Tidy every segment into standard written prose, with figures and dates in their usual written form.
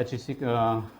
HEC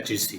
HEC।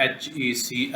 HEC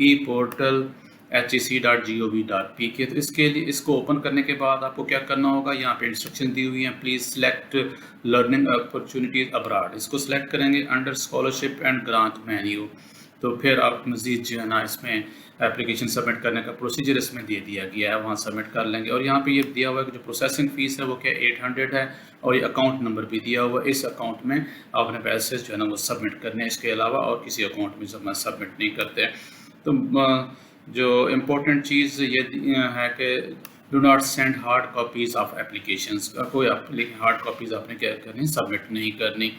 e-portal HEC.gov.pk. تو اس کے لیے اس کو اوپن کرنے کے بعد آپ کو کیا کرنا ہوگا، یہاں پہ انسٹرکشن دی ہوئی ہیں، please select learning opportunities abroad. اس کو سلیکٹ کریں گے under scholarship and grant menu. تو پھر آپ مزید جو ہے نا اس میں اپلیکیشن سبمٹ کرنے کا پروسیجر اس میں دے دیا گیا ہے، وہاں سبمٹ کر لیں گے. اور یہاں پہ یہ دیا ہوا ہے کہ جو پروسیسنگ فیس ہے وہ کیا 800 ہے، اور یہ اکاؤنٹ نمبر بھی دیا ہوا ہے. اس اکاؤنٹ میں آپ نے پیسے جو ہے نا وہ سبمٹ کرنے ہیں، اس کے علاوہ اور کسی اکاؤنٹ میں سبمٹ نہیں کرتے. تو جو امپورٹنٹ چیز یہ ہے کہ do not send hard copies of applications. کوئی ہارڈ کاپیز آپ نے کیا کرنی، سبمٹ نہیں کرنی.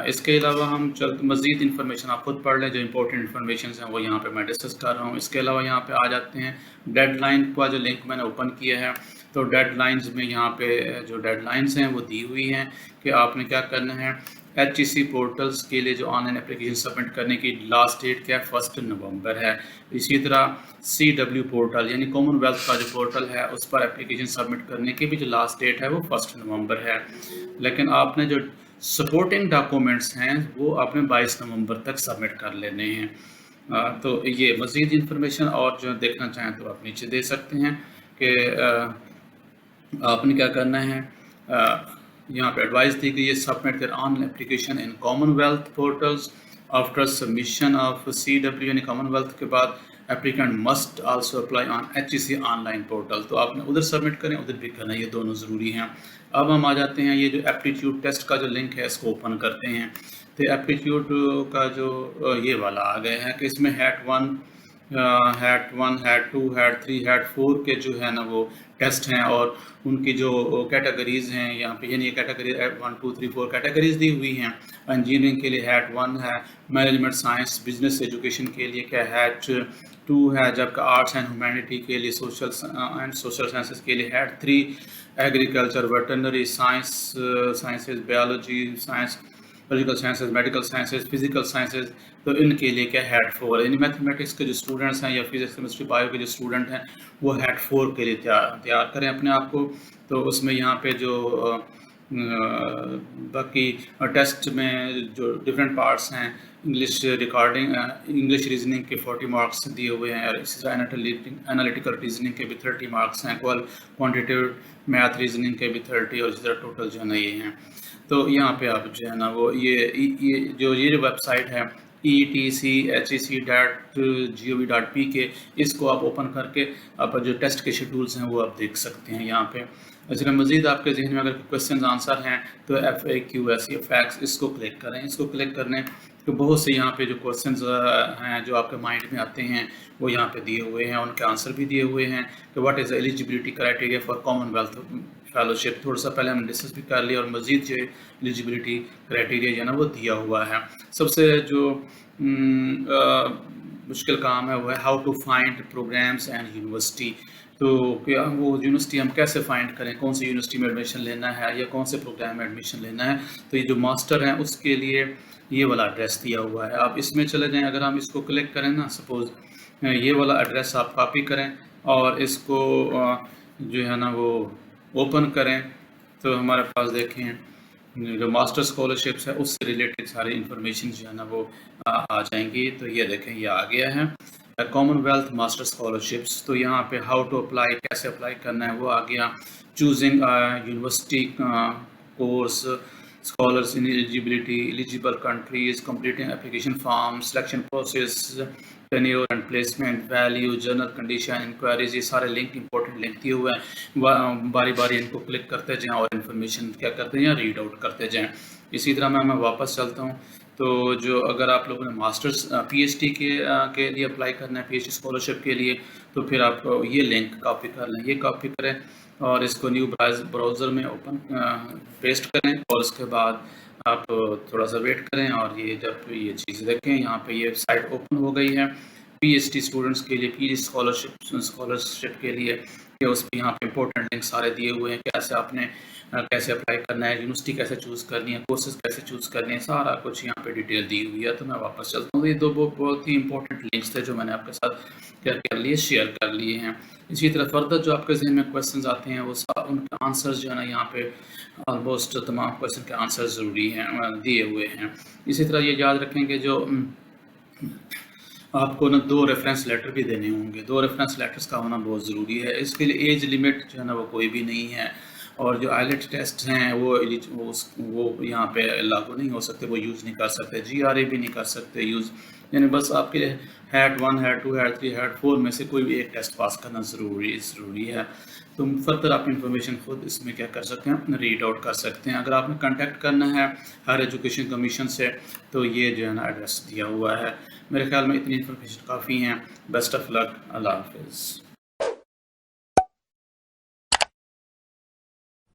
اس کے علاوہ ہم مزید انفارمیشن آپ خود پڑھ لیں، جو امپورٹنٹ انفارمیشنز ہیں وہ یہاں پہ میں ڈسکس کر رہا ہوں. اس کے علاوہ یہاں پہ آ جاتے ہیں ڈیڈ لائن کا جو لنک میں نے اوپن کیا ہے. تو ڈیڈ لائنز میں یہاں پہ جو ڈیڈ لائنز ہیں وہ دی ہوئی ہیں کہ آپ نے کیا کرنا ہے. HEC پورٹلز کے لیے جو آن لائن اپلیکیشن سبمٹ کرنے کی لاسٹ ڈیٹ کیا ہے 1 نومبر ہے. اسی طرح CW پورٹل یعنی کامن ویلتھ کا جو پورٹل ہے اس پر اپلیکیشن سبمٹ کرنے کی بھی جو لاسٹ ڈیٹ ہے وہ 1 نومبر ہے. لیکن آپ نے جو سپورٹنگ ڈاکومنٹس ہیں وہ آپ نے 22 نومبر تک سبمٹ کر لینے ہیں. تو یہ مزید انفارمیشن اور جو دیکھنا چاہیں تو آپ نیچے دے سکتے ہیں کہ آپ نے کیا کرنا ہے. یہاں پہ ایڈوائز دی گئی ہے submit their on application in common wealth portals after submission of CW یعنی کامن ویلتھ کے بعد applicant must also apply on HEC on line portal. تو آپ نے ادھر سبمٹ کریں ادھر بھی کرنا، یہ دونوں ضروری ہیں. اب ہم آ جاتے ہیں یہ جو ایپٹیٹیوڈ ٹیسٹ کا جو لنک ہے اس کو اوپن کرتے ہیں. تو ایپٹیٹیوڈ کا جو یہ والا آ گئے ہیں کہ اس میں ہیٹ 1 ہیٹ 2 ہیٹ 3 ہیٹ 4 کے جو ہے نا وہ ٹیسٹ ہیں، اور ان کی جو کیٹیگریز ہیں یہاں پہ یعنی کیٹیگری 1 2 3 4 کیٹیگریز دی ہوئی ہیں. انجینئرنگ کے لیے ہیٹ 1 ہے، مینجمنٹ سائنس بزنس ایجوکیشن کے لیے کیا ہیٹ 2 ہے، جبکہ آرٹس اینڈ ہیومینٹی کے لیے سوشل سائنسز کے لیے ہیٹ 3، agriculture veterinary sciences biology science political sciences medical sciences physical sciences تو ان کے لیے کیا ہیٹ 4 یعنی میتھمیٹکس کے جو اسٹوڈنٹس ہیں یا فزکس کیمسٹری بایو کے جو اسٹوڈنٹ ہیں وہ ہیٹ 4 کے لیے تیار کریں اپنے آپ کو. تو اس میں یہاں پہ جو باقی ٹیسٹ میں جو ڈفرینٹ پارٹس ہیں، انگلش ریکارڈنگ انگلش ریزننگ کے 40 مارکس دیے ہوئے ہیں، اور اسی طرح انالیٹیکل ریزننگ کے بھی 30 مارکس ہیں، کوانٹیٹیو میتھ ریزننگ کے بھی 30، اور اسی طرح ٹوٹل جو ہے نا یہ ہیں. تو یہاں پہ آپ جو ہے نا وہ یہ جو ویب سائٹ ہے ETCHEC.gov.pk اس کو آپ اوپن کر کے آپ جو ٹیسٹ کے شیڈولز ہیں وہ آپ دیکھ سکتے ہیں یہاں پہ. اس میں مزید آپ کے ذہن میں اگر کویسچنز آنسر ہیں تو FAQs یا فیکس اس کو کلک کریں. اس کو کلک کرنے تو بہت سے یہاں پہ جو کویسچنز ہیں جو آپ کے مائنڈ میں آتے ہیں وہ یہاں پہ دیے ہوئے ہیں، ان کے آنسر بھی دیے ہوئے ہیں کہ what is eligibility criteria for common wealth fellowship. تھوڑا سا پہلے ہم نے ڈسکس بھی کر لیا، اور مزید جو ایلیجیبلٹی کرائٹیریا جو ہے نا وہ دیا ہوا ہے. سب سے جو مشکل کام ہے وہ ہے how to find programs and university. تو کیا وہ یونیورسٹی ہم کیسے فائنڈ کریں، کون سی یونیورسٹی میں ایڈمیشن لینا ہے یا کون سے پروگرام میں ایڈمیشن لینا ہے. تو یہ جو ماسٹر ہیں اس کے لیے یہ والا ایڈریس دیا ہوا ہے، آپ اس میں چلے جائیں. اگر ہم اس کو کلک کریں نا، سپوز یہ والا ایڈریس آپ کاپی کریں اور اس کو جو ہے نا وہ اوپن کریں تو ہمارے پاس دیکھیں جو ماسٹر اسکالرشپس ہے اس سے ریلیٹڈ ساری انفارمیشن جو ہے نا وہ آ جائیں گی. تو یہ دیکھیں یہ آ گیا ہے کامن ویلتھ ماسٹر اسکالرشپس. تو یہاں پہ ہاؤ ٹو اپلائی کیسے اپلائی کرنا ہے وہ آ گیا. Choosing university course scholars in eligibility eligible countries completing application form selection process tenure and placement value general condition enquiries. یہ سارے لنک امپورٹنٹ لنک دیے ہوئے ہیں، باری باری ان کو کلک کرتے جائیں اور انفارمیشن کیا کرتے ہیں ریڈ آؤٹ کرتے جائیں. اسی طرح میں واپس چلتا ہوں. تو جو اگر آپ لوگوں نے ماسٹرز PhD کے لیے اپلائی کرنا ہے PhD اسکالرشپ کے لیے تو پھر آپ یہ لنک کاپی کر لیں، یہ کاپی کریں اور اس کو نیو براؤزر میں اوپن پیسٹ کریں، اور اس کے بعد آپ تھوڑا سا ویٹ کریں. اور یہ جب یہ چیز دیکھیں یہاں پہ یہ سائٹ اوپن ہو گئی ہے PhD اسٹوڈنٹس کے لیے PhD اسکالرشپ کے لیے کہ اس پہ یہاں پہ امپورٹنٹ لنک سارے دیے ہوئے ہیں، کیسے آپ نے کیسے اپلائی کرنا ہے، یونیورسٹی کیسے چوز کرنی ہے، کورسز کیسے چوز کرنی ہے، سارا کچھ یہاں پہ ڈیٹیل دی ہوئی ہے. تو میں واپس چلتا ہوں. یہ دو بہت ہی امپورٹنٹ لنکس تھے جو میں نے آپ کے ساتھ کر لیے شیئر کر لیے ہیں. اسی طرح فردر جو آپ کے ذہن میں کویسچنز آتے ہیں وہ ان کے آنسرز جو ہے نا یہاں پہ آلموسٹ تمام کویسچن کے آنسر ضروری ہیں دیے ہوئے ہیں. اسی طرح یہ یاد رکھیں کہ جو آپ کو نا 2 ریفرنس لیٹر بھی دینے ہوں گے. 2 ریفرنس لیٹرز کا ہونا بہت ضروری ہے. اس کے لیے ایج لمٹ جو ہے نا وہ کوئی بھی نہیں ہے، اور جو آئیلٹ ٹیسٹ ہیں وہ یہاں پہ لاگو نہیں ہو سکتے، وہ یوز نہیں کر سکتے. GRE بھی نہیں کر سکتے یوز. یعنی بس آپ کے ہیڈ 1 ہیڈ 2 ہیڈ 3 ہیڈ 4 میں سے کوئی بھی ایک ٹیسٹ پاس کرنا ضروری ہے. تو فردر آپ انفارمیشن خود اس میں کیا کر سکتے ہیں، ریڈ آؤٹ کر سکتے ہیں. اگر آپ نے کانٹیکٹ کرنا ہے ہائر ایجوکیشن کمیشن سے تو یہ جو ہے نا ایڈریس دیا ہوا ہے. میرے خیال میں اتنی انفارمیشن کافی ہیں. بیسٹ آف لک. اللہ حافظ.